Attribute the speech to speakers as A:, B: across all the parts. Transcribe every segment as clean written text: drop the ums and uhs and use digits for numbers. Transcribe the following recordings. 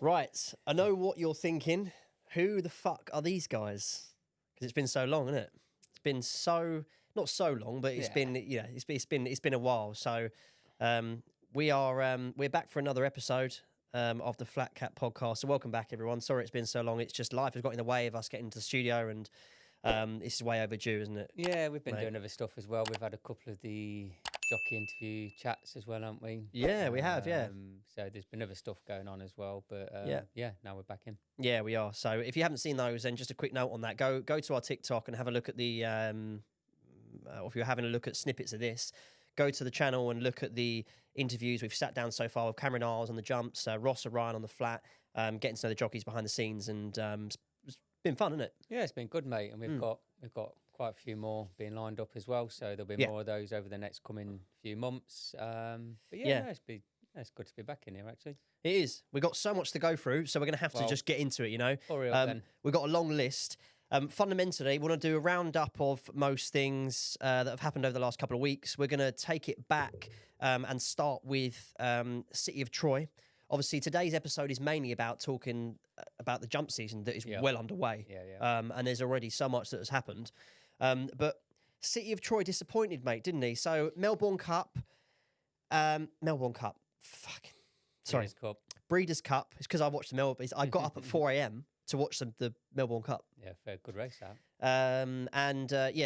A: Right, I know what you're thinking. Who the fuck are these guys? Because it's been so long, isn't it? It's been not so long, but it's been it's been a while. So we're back for another episode of the Flat Cat podcast. So welcome back, everyone. Sorry it's been so long. It's just life has got in the way of us getting into the studio, and this is way overdue, isn't it?
B: Yeah, we've been doing other stuff as well. We've had a couple of the jockey interview chats as well, haven't we?
A: Yeah, we have, yeah.
B: So there's been other stuff going on as well, but now we're back in.
A: Yeah, we are. So if you haven't seen those, then just a quick note on that. Go to our TikTok and have a look at the, or if you're having a look at snippets of this, go to the channel and look at the interviews we've sat down so far with Cameron Isles on the jumps, Ross and Ryan on the flat, getting to know the jockeys behind the scenes, and it's been fun, isn't it?
B: Yeah, it's been good, mate, and we've got quite a few more being lined up as well, so there'll be more of those over the next coming few months. It's good to be back in here, actually.
A: It is. We've got so much to go through, so we're going to have to just get into it, you know.
B: Hurry up, then.
A: We've got a long list. Fundamentally, we want to do a roundup of most things that have happened over the last couple of weeks. We're going to take it back and start with City of Troy. Obviously, today's episode is mainly about talking about the jump season that is well underway. And there's already so much that has happened. But City of Troy disappointed, mate, didn't he? So Melbourne Cup. Fucking sorry. Breeders' Cup. It's because I watched the Melbourne. I got up at 4 a.m. to watch the Melbourne Cup.
B: Yeah, fair, good race out.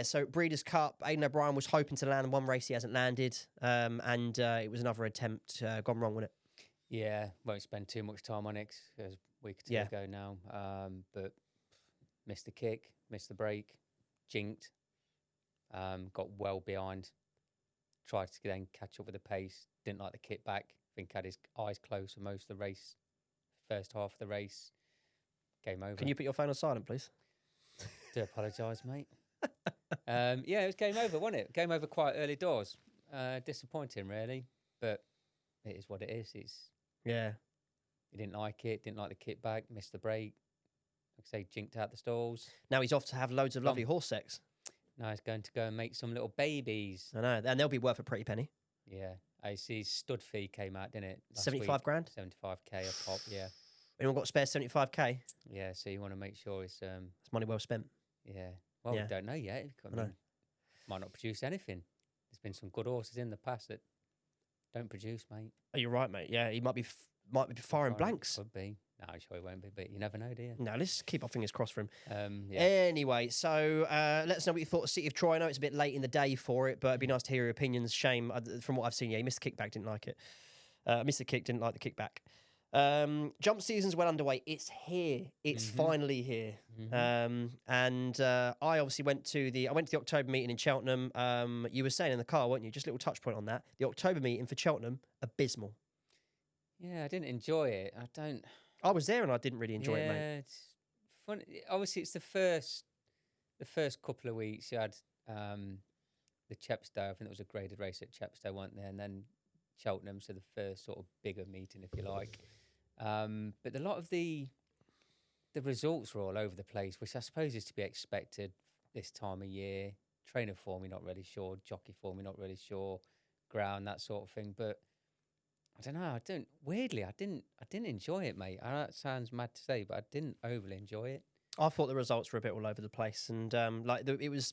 A: So Breeders' Cup, Aidan O'Brien was hoping to land one race he hasn't landed. It was another attempt gone wrong, wasn't it?
B: Yeah, won't spend too much time on it 'cause it was a week or two ago now. But missed the kick, missed the break, jinked, got well behind, tried to then catch up with the pace, didn't like the kick back. I think had his eyes closed for most of the race, first half of the race. Game over.
A: Can you put your phone on silent, please?
B: Do apologise, mate. It was game over, wasn't it? Game over quite early doors. Disappointing, really, but it is what it is. He didn't like it, didn't like the kick back, missed the break. Like I say, jinked out the stalls.
A: Now he's off to have loads of lovely horse sex.
B: Now he's going to go and make some little babies.
A: I know, and they'll be worth a pretty penny.
B: Yeah, I see his stud fee came out, didn't it?
A: 75 grand?
B: 75k a pop, yeah.
A: Anyone got spare 75k?
B: Yeah, so you want to make sure it's
A: money well spent.
B: Yeah. Well, we don't know yet. I mean, might not produce anything. There's been some good horses in the past that don't produce, mate.
A: Oh, you're right, mate. Yeah, he might be firing blanks.
B: Could be. No, I'm sure he won't be, but you never know, do you?
A: No, let's keep our fingers crossed for him. Anyway, so let us know what you thought of City of Troy. I know it's a bit late in the day for it, but it'd be nice to hear your opinions. Shame, from what I've seen, he missed the kickback, didn't like it. Missed the kick, didn't like the kickback. Jump season's well underway. It's here. It's finally here. I obviously went to the October meeting in Cheltenham. You were saying in the car, weren't you? Just a little touch point on that. The October meeting for Cheltenham, abysmal.
B: Yeah, I didn't enjoy it.
A: I was there and I didn't really enjoy it, mate.
B: Yeah, it's funny. Obviously, it's the first couple of weeks. You had the Chepstow. I think it was a graded race at Chepstow, weren't there? And then Cheltenham, so the first sort of bigger meeting, if you like. But a lot of the results were all over the place, which I suppose is to be expected this time of year. Trainer form, you're not really sure. Jockey form, you're not really sure. Ground, that sort of thing. But I don't know. I didn't enjoy it, mate. I know that sounds mad to say, but I didn't overly enjoy it.
A: I thought the results were a bit all over the place, and the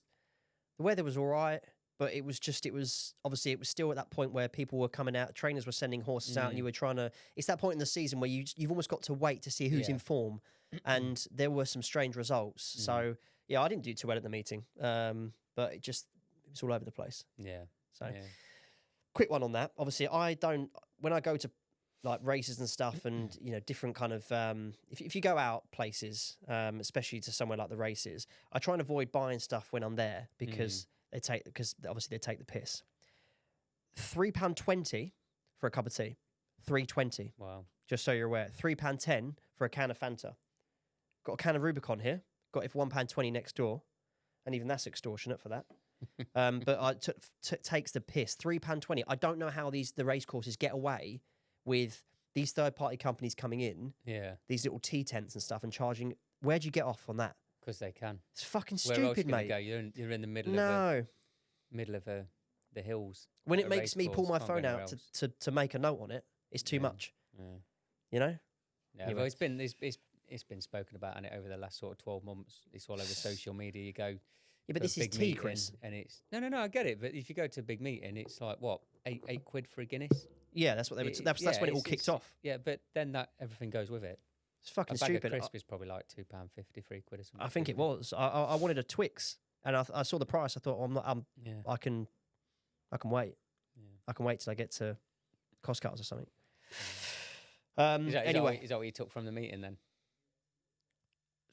A: weather was all right. But it was still at that point where people were coming out, trainers were sending horses out, and you were trying to. It's that point in the season where you've almost got to wait to see who's in form, and there were some strange results. So I didn't do too well at the meeting, but it was all over the place.
B: Yeah.
A: So, quick one on that. Obviously, when I go to like races and stuff, and different kind of if you go out places, especially to somewhere like the races, I try and avoid buying stuff when I'm there because. Because obviously they take the piss. £3.20 for a cup of tea. £3.20.
B: Wow. Just
A: so you're aware. £3.10 for a can of Fanta. Got a can of Rubicon here. Got it for £1.20 next door. And even that's extortionate for that. But takes the piss. £3.20. I don't know how the race courses get away with these third-party companies coming in.
B: Yeah.
A: These little tea tents and stuff and charging. Where'd you get off on that?
B: Because they can.
A: It's fucking
B: Where else
A: stupid, mate.
B: Go? You're in the middle of the hills.
A: When it makes me pull my phone out to make a note on it, it's too much.
B: Yeah.
A: You know?
B: Yeah,
A: Anyway.
B: well, it's been spoken about in it over the last sort of 12 months. It's all over social media. You go
A: Yeah, but
B: to a
A: this is
B: big
A: tea,
B: meeting,
A: Chris.
B: and it's no, I get it. But if you go to a big meeting, it's like what eight quid for a Guinness.
A: Yeah, that's what they were. That's when it all kicked off.
B: Yeah, but then that everything goes with it.
A: It's
B: A
A: fucking
B: bag
A: stupid.
B: of crisp is probably like £2.50, £3 or something.
A: I think it
B: £3.
A: was. I wanted a Twix, and I saw the price. I thought, oh, I'm not.
B: Yeah,
A: I can wait.
B: yeah.
A: I can wait till I get to Costco's or something.
B: Is that what you took from the meeting then?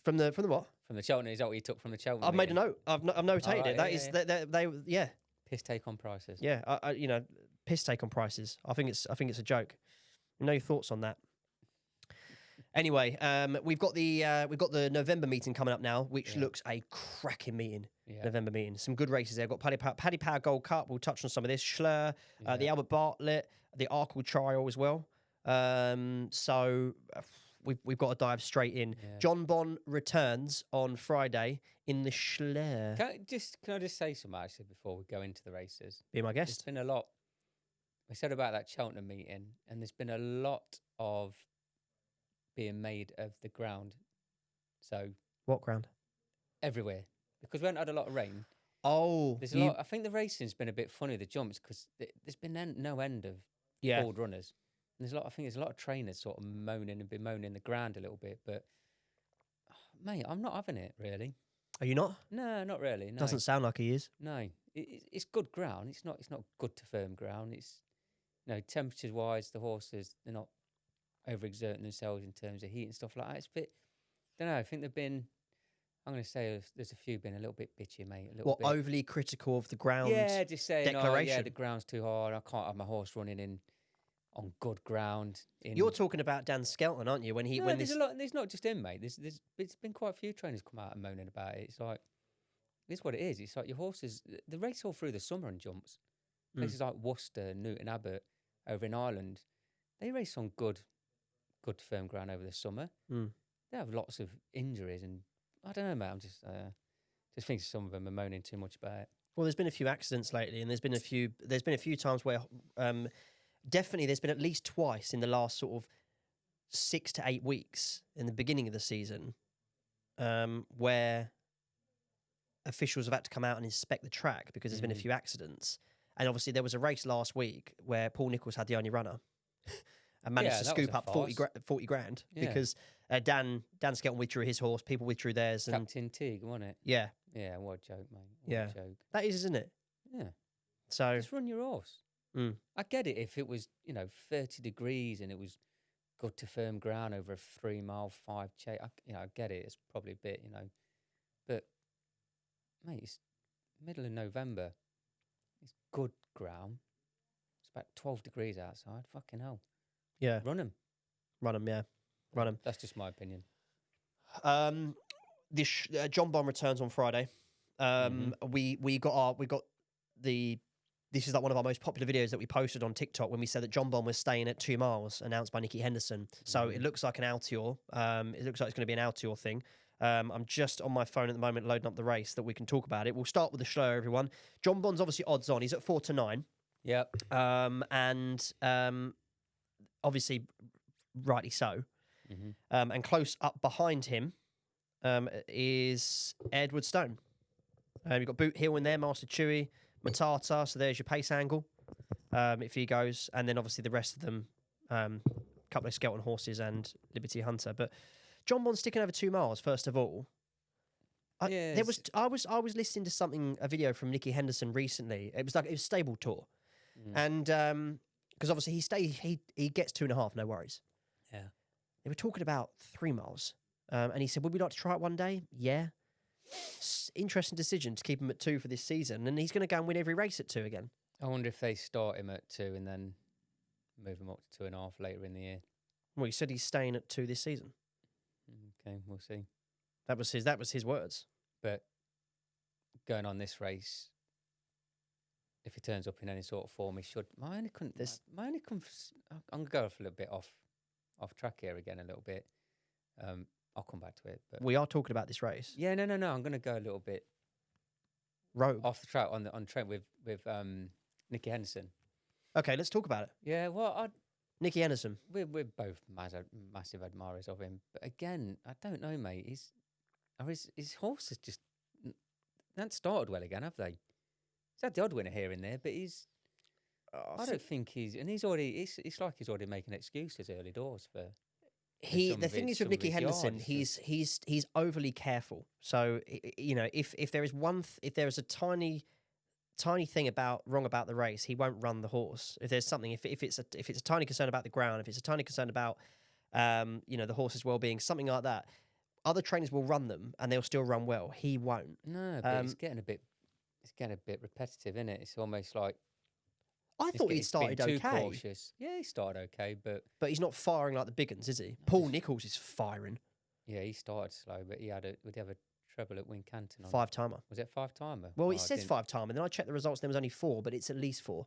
A: from the what?
B: From the Cheltenham? Is that what you took from the Cheltenham?
A: I've made a
B: meeting?
A: note. I've notated
B: right,
A: it. That
B: yeah,
A: is
B: yeah.
A: they yeah.
B: Piss take on prices.
A: Yeah, piss take on prices. I think it's a joke. No thoughts on that. Anyway, we've got the November meeting coming up now, which
B: Yeah.
A: looks a cracking meeting.
B: Yeah.
A: November meeting. Some good races there. Got Paddy Power Gold Cup. We'll touch on some of this. Schlur, the
B: Yeah.
A: Albert Bartlett, the Arkle Trial as well. So we've got to dive straight in.
B: Yeah.
A: John Bon returns on Friday in the Schlur.
B: Can I just say something actually before we go into the races?
A: Be my
B: There's
A: guest.
B: been a lot. We said about that Cheltenham meeting, and there's been a lot of being made of the ground. So
A: What ground?
B: everywhere, because we haven't had a lot of rain.
A: Oh,
B: There's a lot. I think the racing's been a bit funny, the jumps, because there's been no end of
A: yeah.
B: board runners. And there's a lot. I think there's a lot of trainers sort of moaning and bemoaning the ground a little bit. But mate, I'm not having it really.
A: Are you not?
B: No, not really. No.
A: Doesn't sound like he is.
B: No, it's good ground. It's not good to firm ground. It's temperatures wise, the horses they're not overexerting themselves in terms of heat and stuff like that. It's a bit. Don't know. I think they've been. I'm going to say there's a few been a little bit bitchy, mate. A little
A: What,
B: bit.
A: overly critical of the ground?
B: Yeah, just saying. Oh, yeah,
A: declaration?
B: the ground's too hard. I can't have my horse running in on good ground.
A: You're talking about Dan Skelton, aren't you? When he
B: No,
A: when
B: there's
A: this
B: a lot. There's not just him, mate. There's been quite a few trainers come out and moaning about it. It's like it's what it is. It's like your horses. They race all through the summer and jumps. Places like Worcester, Newton Abbot, over in Ireland, they race on good firm ground over the summer. They have lots of injuries, and I don't know, mate. I'm just think some of them are moaning too much about it.
A: Well, there's been a few accidents lately, and there's been a few times where definitely there's been at least twice in the last sort of 6 to 8 weeks in the beginning of the season where officials have had to come out and inspect the track because there's been a few accidents. And obviously there was a race last week where Paul Nicholls had the only runner and managed to scoop up 40 grand because Dan Skelton withdrew his horse, people withdrew theirs. And
B: Captain Teague, wasn't it?
A: yeah.
B: Yeah, what a joke, mate. What a joke.
A: That is, isn't it?
B: Yeah.
A: So
B: Just run your horse. I get it if it was, 30 degrees and it was good to firm ground over a 3 mile 5 chase. I get it. It's probably a bit, but mate, it's middle of November. It's good ground. It's about 12 degrees outside. Fucking hell.
A: yeah,
B: Run them.
A: yeah, run them.
B: That's just my opinion.
A: This John Bon returns on Friday. This is like one of our most popular videos that we posted on TikTok when we said that John Bon was staying at 2 miles, announced by Nicky Henderson. So it looks like an Altior. It looks like it's going to be an Altior thing. I'm just on my phone at the moment loading up the race that we can talk about it. We'll start with the Schlur, everyone. John Bon's obviously odds on. He's at 4 to 9.
B: Yep.
A: Obviously, rightly so. And close up behind him is Edward Stone. You've got Boot Hill in there, Master Chewy, Matata. So there's your pace angle if he goes. And then obviously the rest of them, a couple of Skelton horses and Liberty Hunter. But John Bon's sticking over 2 miles, first of all. I was listening to a video from Nicky Henderson recently. It was stable tour. And because obviously he gets 2.5, no worries.
B: Yeah.
A: They were talking about 3 miles. And he said, would we like to try it one day? Yeah. Interesting decision to keep him at 2 for this season. And he's going to go and win every race at 2 again.
B: I wonder if they start him at 2 and then move him up to 2.5 later in the year.
A: Well, he said he's staying at 2 this season.
B: Okay, we'll see.
A: That was his words.
B: But going on this race, if he turns up in any sort of form, he should. I'm going to go off a little bit off track here again a little bit. I'll come back to it. But
A: We are talking about this race.
B: yeah, no. I'm going to go a little bit
A: Rogue.
B: off the track on train with Nicky Henderson.
A: Okay, let's talk about it.
B: Yeah, well,
A: Nicky Anderson.
B: We're both massive admirers of him, but again, I don't know, mate. His horses just they haven't started well again, have they? He's had the odd winner here and there, but I don't think he's already. It's like he's already making excuses early doors for.
A: The thing is with Nicky Henderson, he's overly careful. So if there is if there is a tiny thing wrong about the race, he won't run the horse. If there's something, if it's a tiny concern about the ground, if it's a tiny concern about the horse's well-being, something like that, other trainers will run them and they'll still run well. He won't.
B: No, but it's getting a bit repetitive, isn't it? It's almost like
A: I thought he started
B: too
A: okay.
B: Cautious. Yeah, he started okay, but
A: he's not firing like the big uns, is he? Paul Nicholls is firing.
B: Yeah, he started slow, but would he have a treble at Wincanton on
A: 5-timer.
B: Was it 5-timer?
A: Well, it says 5-timer. Then I checked the results. There was only 4, but it's at least 4.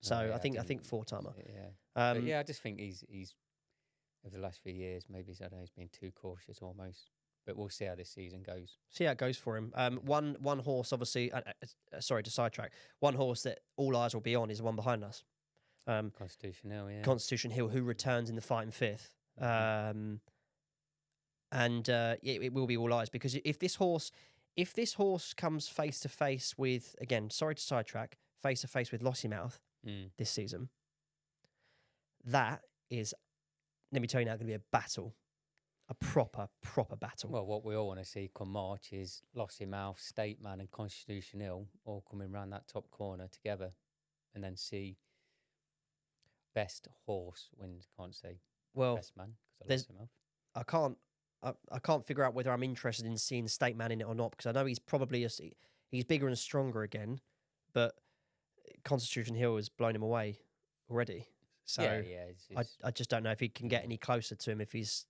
A: So I think 4-timer.
B: Yeah, but I just think he's over the last few years maybe he's been too cautious almost. But we'll see how this season goes.
A: See how it goes for him. One horse, obviously. Sorry to sidetrack. One horse that all eyes will be on is the one behind us.
B: Constitution Hill, yeah.
A: Constitution Hill, who returns in the fighting fifth. It will be all eyes, because if this horse comes face to face with, again, sorry to sidetrack, face to face with Lossiemouth this season, that is, let me tell you now, going to be a battle. A proper battle.
B: Well, what we all want to see come March is Lossiemouth, State Man and Constitution Hill all coming round that top corner together, and then see best horse wins. Can't say best man because
A: I can't figure out whether I'm interested in seeing State Man in it or not, because I know he's probably he's bigger and stronger again, but Constitution Hill has blown him away already. So I just don't know if he can get any closer to him if he's.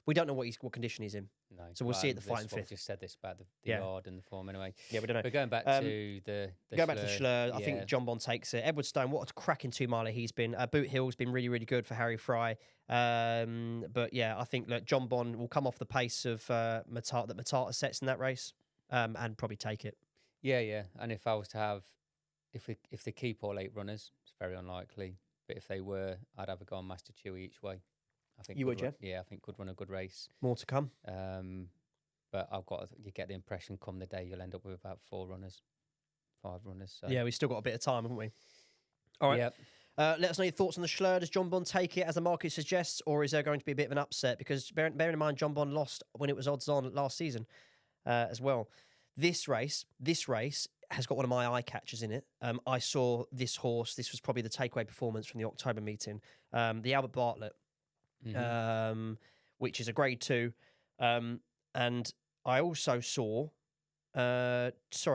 A: We don't know what condition he's in. No, so we'll see at the fighting fifth.
B: We just said this about the yard and the form anyway.
A: Yeah, we don't know.
B: But going back to the
A: back to the Schlur, I think John Bond takes it. Edward Stone, what a cracking 2-miler he's been. Boot Hill's been really, really good for Harry Fry. But yeah, I think John Bond will come off the pace of Matata sets in that race, and probably take it.
B: Yeah. And if I was to have, if they keep all 8 runners, it's very unlikely. But if they were, I'd have a go on Master Chewy each way. I think
A: you would,
B: yeah. I think could run a good race.
A: More to come.
B: But you get the impression come the day you'll end up with about 5 runners. So.
A: Yeah, we've still got a bit of time, haven't we? All right.
B: Yep.
A: Let us know your thoughts on the Schlur. Does John Bond take it as the market suggests, or is there going to be a bit of an upset? Because bearing in mind, John Bond lost when it was odds on last season as well. This race has got one of my eye catchers in it. I saw this horse. This was probably the takeaway performance from the October meeting. The Albert Bartlett. Which is a grade 2, and I also saw Potter's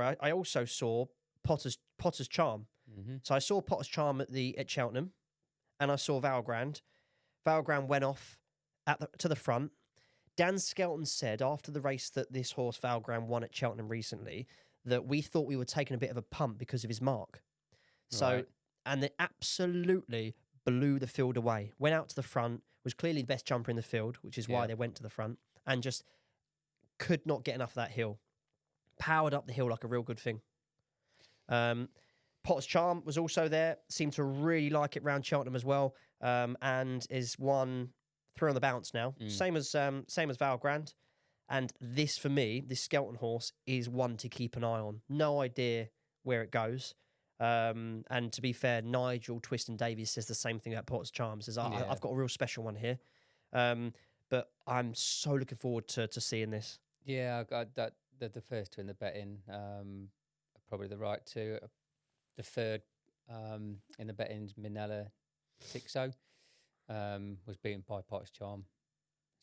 A: Charm. So I saw Potter's Charm at Cheltenham, and I saw Valgrand. Valgrand went off to the front. Dan Skelton said after the race that this horse Valgrand won at Cheltenham recently that we thought we were taking a bit of a pump because of his mark. So and they absolutely blew the field away. Went out to the front. Was clearly the best jumper in the field, which is why they went to the front, and just could not get enough of that hill. Powered up the hill like a real good thing. Potter's Charm was also there. Seemed to really like it round Cheltenham as well, and is 1 3 on the bounce now. Same as Valgrand. And this, for me, this Skelton horse is one to keep an eye on. No idea where it goes. And to be fair, Nigel Twiston Davies says the same thing about Potter's Charm. Says, I've got a real special one here. But I'm so looking forward to seeing this.
B: Yeah, I got that. The first 2 in the betting, probably the right 2. The third in the betting's Minella 6-0, was beaten by Potter's Charm.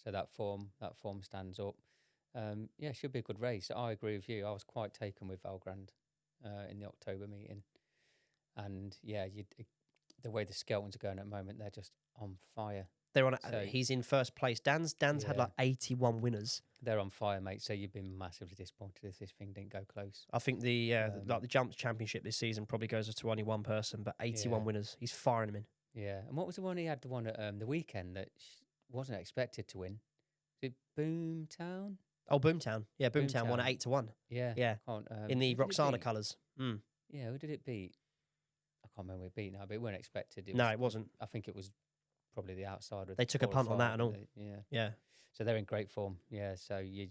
B: So that form stands up. Should be a good race. I agree with you. I was quite taken with Valgrand in the October meeting. And the way the Skeltons are going at the moment, they're just on fire.
A: They're on. He's in first place. Dan's had like 81 winners.
B: They're on fire, mate. So you've been massively disappointed if this thing didn't go close.
A: I think the Jumps Championship this season probably goes to only one person, but 81 winners. He's firing them in.
B: Yeah. And what was the one he had? The one at the weekend that wasn't expected to win. Was it Boomtown?
A: Oh, Boomtown. Yeah, Boomtown won at 8-1.
B: Yeah.
A: In the Roxana colours.
B: Yeah. Who did it beat? I can't remember who it beat now, but it weren't expected.
A: It wasn't.
B: I think it was probably the outsider. Of
A: They
B: the
A: took a
B: 4 or
A: punt on
B: 5,
A: that and all.
B: didn't they? Yeah.
A: Yeah.
B: So they're in great form. Yeah. So you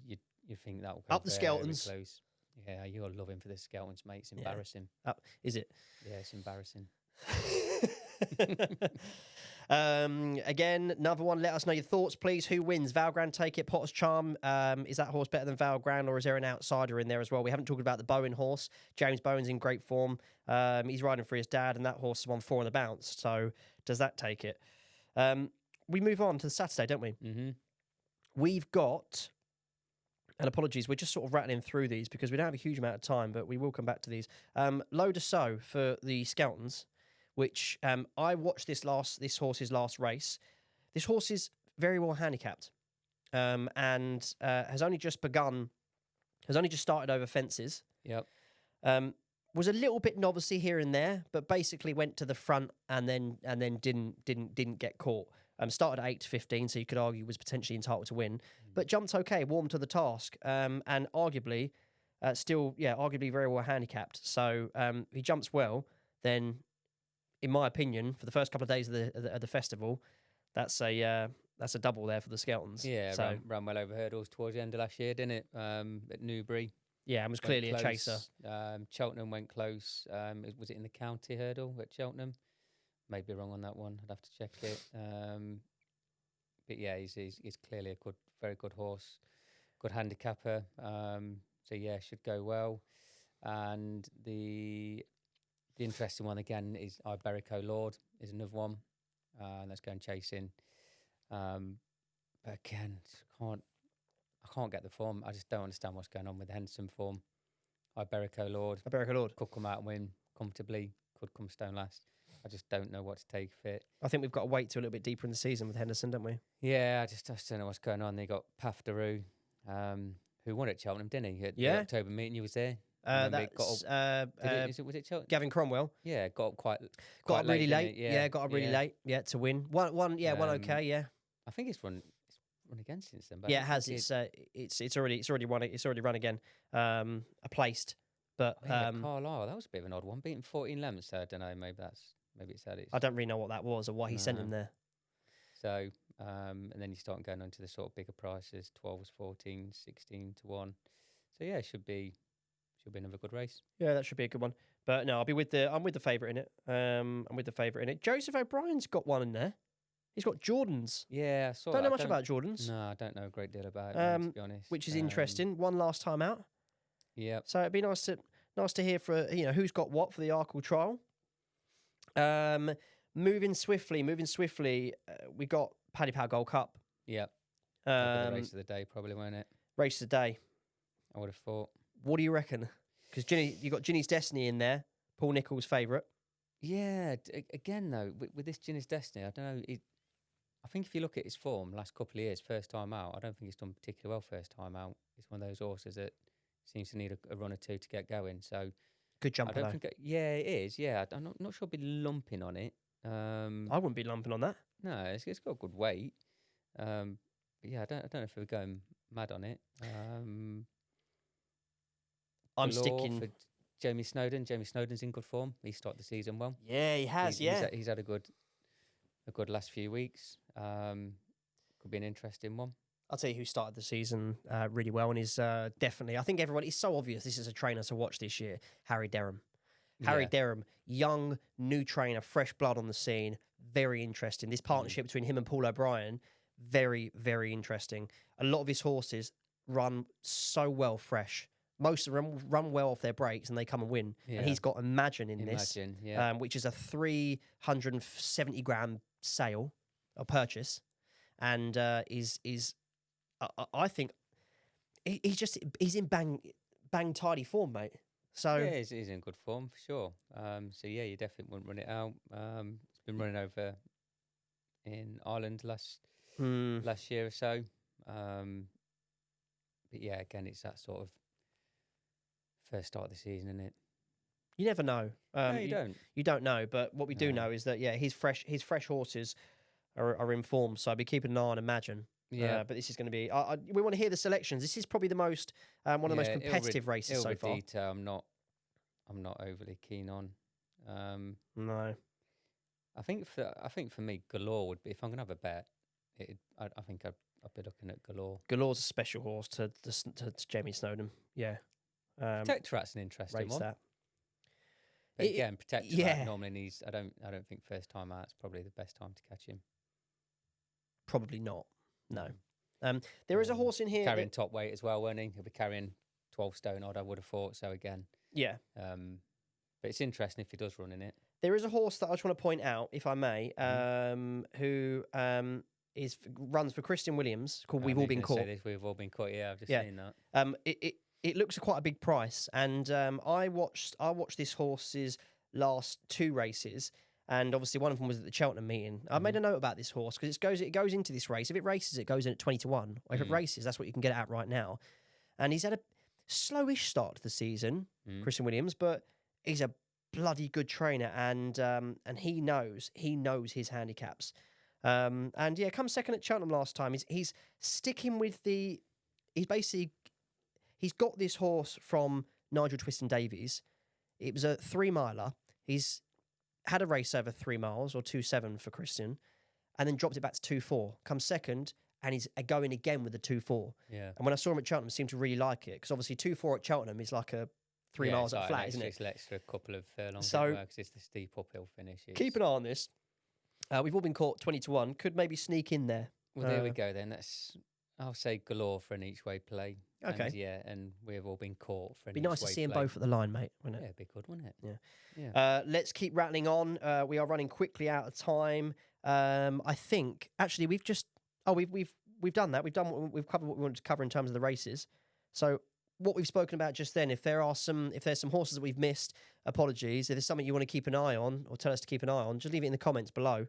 B: think that will go
A: Up the
B: very
A: Skeltons.
B: close. Yeah, you're loving for the Skeltons, mate. It's
A: Yeah.
B: embarrassing.
A: Is it?
B: Yeah, it's embarrassing.
A: Again, another one. Let us know your thoughts, please. Who wins? Valgrind take it. Potter's Charm. Is that horse better than Valgrind, or is there an outsider in there as well? We haven't talked about the Bowen horse. James Bowen's in great form. He's riding for his dad, and that horse has won 4 on the bounce. So does that take it? We move on to the Saturday, don't we?
B: Mm-hmm.
A: We've got. And apologies, we're just sort of rattling through these because we don't have a huge amount of time, but we will come back to these. Load of So for the Skeltons, which I watched this horse's last race. This horse is very well handicapped, and has only just started over fences.
B: Yep.
A: Was a little bit novice-y here and there, but basically went to the front and then didn't get caught. Started at 8-15, so you could argue was potentially entitled to win, but jumped okay, warmed to the task, and arguably, arguably very well handicapped. So he jumps well. Then, in my opinion, for the first couple of days of the festival, that's a double there for the Skeltons.
B: Yeah,
A: so
B: ran well over hurdles towards the end of last year, didn't it? At Newbury.
A: yeah, and was clearly a chaser.
B: Cheltenham went close. Was it in the county hurdle at Cheltenham? Maybe wrong on that one. I'd have to check it. But yeah, he's clearly a very good horse, good handicapper. So yeah, should go well. And the interesting one again is Iberico Lord is another one. That's going chasing. But again, I can't get the form. I just don't understand what's going on with the Henderson form. Iberico Lord could come out and win comfortably. Could come stone last. I just don't know what to take of it.
A: I think we've got to wait till a little bit deeper in the season with Henderson, don't we?
B: Yeah, I just don't know what's going on. They got Paf Daru, who won at Cheltenham, didn't he? At the October meeting, you was there.
A: Was
B: it Cheltenham?
A: Gavin Cromwell.
B: Yeah, got up quite
A: got up really late.
B: Yeah,
A: got up really late. Yeah, to win. One okay. Yeah,
B: I think it's run again since then. But
A: yeah, it has. It's already run again. A placed, but
B: Carlisle, that was a bit of an odd one, beating 14 lengths. So I don't know. Maybe it's that.
A: I don't really know what that was or why he sent him there.
B: So, and then you start going on to the sort of bigger prices, 12s, 14, 16 to 1. So yeah, it should be another good race.
A: Yeah, that should be a good one. But no, I'm with the favourite in it. I'm with the favourite in it. Joseph O'Brien's got one in there. He's got Jordans.
B: Yeah, I saw
A: Don't know much about Jordans.
B: No, I don't know a great deal about it, to be honest.
A: Which is interesting. One last time out.
B: Yeah.
A: So it'd be nice to hear for who's got what for the Arkle trial. Moving swiftly. We got Paddy Power Gold Cup.
B: Yeah. The race of the day, probably, won't it?
A: Race of the day.
B: I would have thought.
A: What do you reckon? Because you got Ginny's Destiny in there. Paul Nicholls' favourite.
B: Yeah. Again, though, with this Ginny's Destiny, I don't know. I think if you look at his form last couple of years, first time out, I don't think he's done particularly well first time out. It's one of those horses that seems to need a run or two to get going. So
A: good jumper, though.
B: It is. Yeah, I'm not sure I'd be lumping on it.
A: I wouldn't be lumping on that.
B: No, it's got a good weight. But yeah, I don't know if we're going mad on it.
A: I'm sticking
B: for Jamie Snowden. Jamie Snowden's in good form. He started the season well.
A: Yeah, he has.
B: He's had a good last few weeks. Could be an interesting one.
A: I'll tell you who started the season really well and is definitely. I think everyone. It's so obvious. This is a trainer to watch this year. Harry Derham. Harry Derham, young, new trainer, fresh blood on the scene. Very interesting. This partnership between him and Paul O'Brien, very, very interesting. A lot of his horses run so well fresh. Most of them run well off their breaks and they come and win. Yeah. And he's got Imagine in this, which is a 370 gram sale or purchase, and I think he's in bang tidy form, mate. So
B: yeah, he's in good form for sure. So yeah, you definitely wouldn't run it out. It's been running over in Ireland last year or so. But yeah, again, it's that sort of first start of the season, isn't it?
A: You never know.
B: No, you don't.
A: You don't know. But what we do know is that his fresh horses are in form. So I'll be keeping an eye on Imagine. Yeah, but this is going to be. We want to hear the selections. This is probably the most one of the most competitive races so far.
B: Detail, I'm not overly keen on.
A: No.
B: I think for me, Galore would be if I'm gonna have a bet. I think I'd be looking at Galore.
A: Galore's a special horse to Jamie Snowden. Yeah.
B: Protectorat's an interesting
A: Rates
B: one.
A: that.
B: But again, Protectorat
A: yeah.
B: normally needs. I don't think first time out's probably the best time to catch him.
A: Probably not. No. There is a horse in here
B: carrying top weight as well, won't he? He'll be carrying 12 stone odd. I would have thought so again.
A: Yeah.
B: But it's interesting if he does run in it.
A: There is a horse that I just want to point out, if I may, who runs for Christian Williams, called We've All Been Caught.
B: We've All Been Caught. Yeah, I've just seen that.
A: It looks quite a big price, and I watched this horse's last 2 races, and obviously one of them was at the Cheltenham meeting. I made a note about this horse because it goes into this race. If it races, it goes in at 20-1. Or if it races, that's what you can get it at right now. And he's had a slowish start to the season, Christian Williams, but he's a bloody good trainer, and he knows his handicaps. And yeah, come second at Cheltenham last time. He's sticking with he's got this horse from Nigel Twiston Davies. It was a 3-miler. He's had a race over 3 miles, or 2.7 for Christian, and then dropped it back to 2.4. Comes second, and he's going again with the 2.4.
B: Yeah.
A: And when I saw him at Cheltenham, I seemed to really like it, because obviously 2.4 at Cheltenham is like a 3 miles up flat, isn't it?
B: It's an extra couple of furlongs,
A: so
B: because it's the steep uphill finish.
A: Keep an eye on this. We've all been caught 20-1. Could maybe sneak in there.
B: Well, there we go then. I'll say Galore for an each way play.
A: Okay.
B: And we've all been caught for an
A: Be
B: each way
A: nice to see
B: play.
A: them both at the line, mate, wouldn't it?
B: Yeah, it'd be good, wouldn't it?
A: Yeah. Let's keep rattling on. We are running quickly out of time. I think actually we've done that. We've covered what we wanted to cover in terms of the races. So what we've spoken about just then, if there's some horses that we've missed, apologies. If there's something you want to keep an eye on or tell us to keep an eye on, just leave it in the comments below.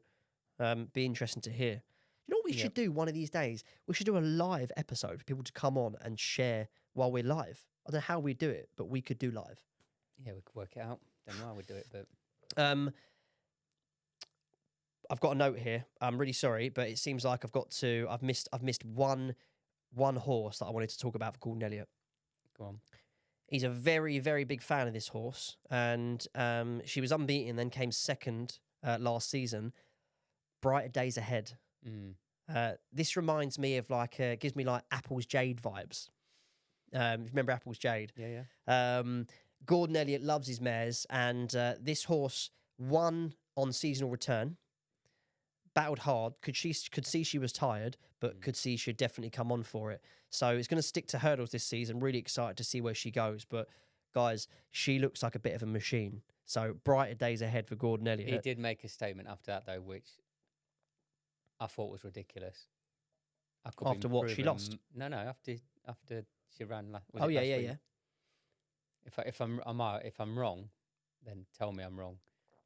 A: Be interesting to hear. You know what we should do one of these days? We should do a live episode for people to come on and share while we're live. I don't know how we do it, but we could do live.
B: Yeah, we could work it out. Don't know how we'd do it, but
A: I've got a note here. I'm really sorry, but it seems like I've missed one horse that I wanted to talk about for Gordon Elliott.
B: Go on.
A: He's a very, very big fan of this horse, and she was unbeaten, then came second last season. Brighter days ahead. This reminds me of gives me like Apple's Jade vibes. Remember Apple's Jade?
B: Yeah.
A: Gordon Elliott loves his mares, and this horse won on seasonal return. Battled hard. Could see she was tired, but could see she'd definitely come on for it. So it's going to stick to hurdles this season. Really excited to see where she goes. But guys, she looks like a bit of a machine. So brighter days ahead for Gordon Elliott.
B: He did make a statement after that though, which I thought was ridiculous.
A: After what she lost?
B: No. After she ran.
A: Oh yeah.
B: If I'm wrong, then tell me I'm wrong.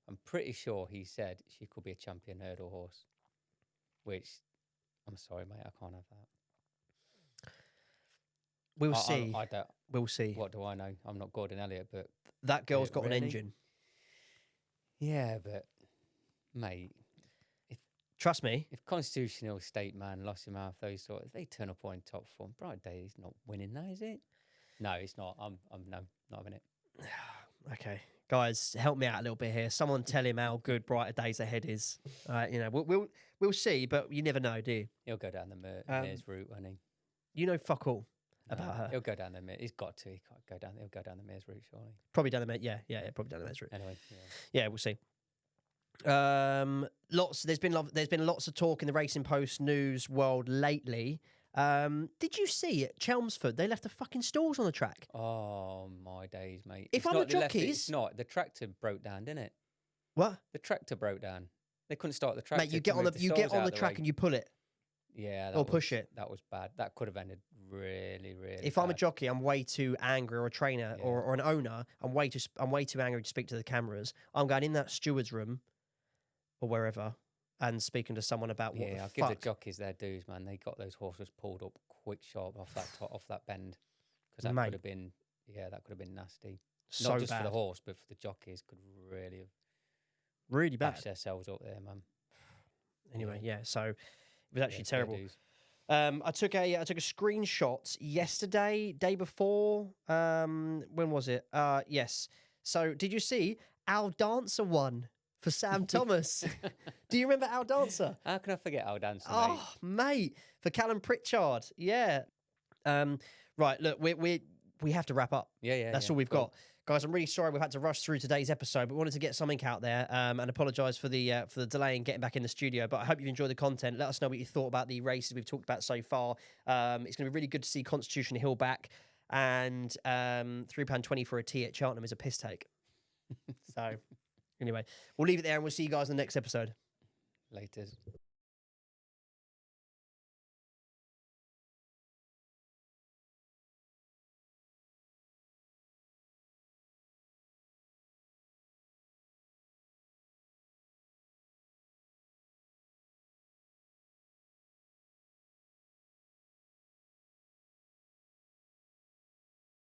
B: I'm pretty sure he said she could be a champion hurdle horse, which I'm sorry, mate, I can't have that.
A: We'll see.
B: I don't.
A: We'll see.
B: What do I know? I'm not Gordon Elliott, but
A: that girl's got an engine.
B: Yeah, but mate,
A: trust me.
B: If Constitutional State Man, Lost Your Mouth, those sort of, they turn up on top form. Bright Day is not winning that, is it? No, it's not. I'm not having it.
A: Okay, guys, help me out a little bit here. Someone tell him how good Brighter Days Ahead is. We'll see, but you never know, do you?
B: He'll go down the Mears route, won't he?
A: You know, fuck all about her.
B: He'll go down the Mears. He's got to. He can't go down. He'll go down the Mears route, surely.
A: Probably down the Mears. Yeah, probably down the Mears route.
B: Anyway,
A: yeah, we'll see. There's been lots of talk in the Racing Post news world lately. Did you see at Chelmsford they left the fucking stalls on the track?
B: Oh my days, mate!
A: If I'm a jockeys,
B: it's not. The tractor broke down, didn't it?
A: What?
B: The tractor broke down. They couldn't start the tractor.
A: Mate, you get on the track and you pull it.
B: Yeah,
A: or push it.
B: That was bad. That could have ended really, really.
A: If
B: bad.
A: I'm a jockey, I'm way too angry, or a trainer, or an owner. I'm way too angry to speak to the cameras. I'm going in that steward's room, or wherever, and speaking to someone about what the fuck.
B: I'll give the jockeys their dues, man. They got those horses pulled up quick, sharp off that bend, because that could have been nasty.
A: So
B: not just
A: bad
B: for the horse, but for the jockeys, could really have
A: bad
B: bashed themselves up there, man.
A: Anyway, so it was actually terrible. I took a screenshot yesterday, day before. When was it? Yes. So did you see Al Dancer won for Sam Thomas. Do you remember Al Dancer?
B: How can I forget Al Dancer, mate?
A: Oh, mate, for Callum Pritchard. Yeah. Right. Look, we have to wrap up.
B: Yeah.
A: That's all we've got, guys. I'm really sorry we've had to rush through today's episode, but wanted to get something out there and apologise for the delay in getting back in the studio. But I hope you've enjoyed the content. Let us know what you thought about the races we've talked about so far. It's going to be really good to see Constitution Hill back, and £3.20 for a tea at Cheltenham is a piss take. So anyway, we'll leave it there, and we'll see you guys in the next episode.
B: Laters.